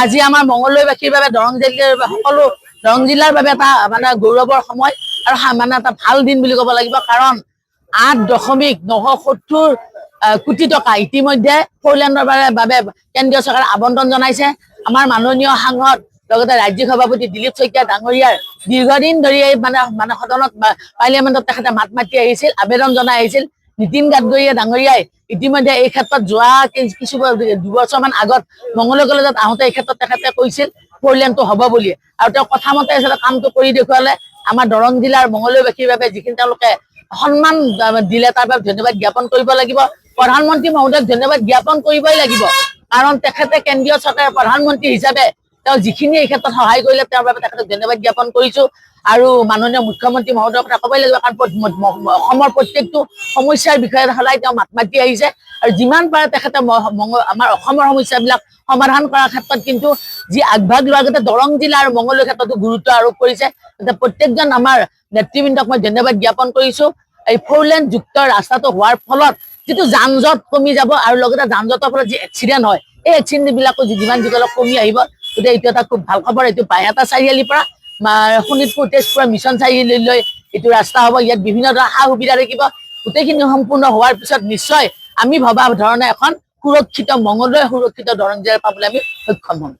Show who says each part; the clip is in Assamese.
Speaker 1: আজি আমাৰ মঙলদৈবাসীৰ বাবে দৰং জিলাৰ সকলো দৰং জিলাৰ বাবে এটা মানে গৌৰৱৰ সময় আৰু মানে এটা ভাল দিন বুলি ক'ব লাগিব। কাৰণ 8.970 কোটি টকা ইতিমধ্যে ফ'ৰলেণ্ডৰ বাবে কেন্দ্ৰীয় চৰকাৰে আবণ্টন জনাইছে। আমাৰ মাননীয় সাংসদ লগতে ৰাজ্যিক সভাপতি দিলীপ শইকীয়া ডাঙৰীয়াৰ দীৰ্ঘদিন ধৰি এই মানে সদনত পাৰ্লিয়ামেণ্টত তেখেতে মাত মাতি আহিছিল, আবেদন জনাই আহিছিল। নীতিন গাডকাৰীয়ে ডাঙৰীয়াই ইতিমধ্যে এই ক্ষেত্ৰত যোৱা কিছু দুবছৰমান আগত মঙলদৈ কলেজত আহোঁতে এই ক্ষেত্ৰত তেখেতে কৈছিল ফ'ৰলেণ্ডটো হ'ব বুলি, আৰু তেওঁ কথা মতে কামটো কৰি দেখুৱালে। আমাৰ দৰং জিলাৰ মঙলদৈবাসীৰ বাবে যিখিনি তেওঁলোকে সন্মান দিলে তাৰ বাবে ধন্যবাদ জ্ঞাপন কৰিব লাগিব। প্ৰধানমন্ত্ৰী মহোদয়ক ধন্যবাদ জ্ঞাপন কৰিবই লাগিব, কাৰণ তেখেতে কেন্দ্ৰীয় চৰকাৰৰ প্ৰধানমন্ত্ৰী হিচাপে তেওঁ যিখিনি এই ক্ষেত্ৰত সহায় কৰিলে তেওঁৰ বাবে তেখেতক ধন্যবাদ জ্ঞাপন কৰিছো। আৰু মাননীয় মুখ্যমন্ত্ৰী মহোদয়ৰ কথা ক'বই লাগিব, কাৰণ অসমৰ প্ৰত্যেকটো সমস্যাৰ বিষয়ে সদায় তেওঁ মাত মাতি আহিছে, আৰু যিমান পাৰে তেখেতে আমাৰ অসমৰ সমস্যাবিলাক সমাধান কৰাৰ ক্ষেত্ৰত কিন্তু যি আগভাগ লোৱাৰ আগতে দৰং জিলা আৰু মঙলদৈৰ ক্ষেত্ৰতো গুৰুত্ব আৰোপ কৰিছে। প্ৰত্যেকজন আমাৰ নেতৃবৃন্দক মই ধন্যবাদ জ্ঞাপন কৰিছো। এই ফ'ৰলেন যুক্ত ৰাস্তাটো হোৱাৰ ফলত যিটো যান জঁট কমি যাব, আৰু লগতে যান জঁটৰ ফলত যি এক্সিডেণ্ট হয়, এই এক্সিডেণ্টবিলাকো যিমান যিবিলাক কমি আহিব, গতিকে এইটো এটা খুব ভাল খবৰ। এইটো বাইহাটা চাৰিআলিৰ পৰা শোণিতপুৰ তেজপুৰ মিছন চাৰিআলিলৈ এইটো ৰাস্তা হ'ব। ইয়াত বিভিন্ন ধৰণৰ সা সুবিধা থাকিব। গোটেইখিনি সম্পূৰ্ণ হোৱাৰ পিছত নিশ্চয় আমি ভবা ধৰণে এখন সুৰক্ষিত মঙলদৈ, সুৰক্ষিত দৰং জিলা পাবলৈ আমি সক্ষম হ'ম।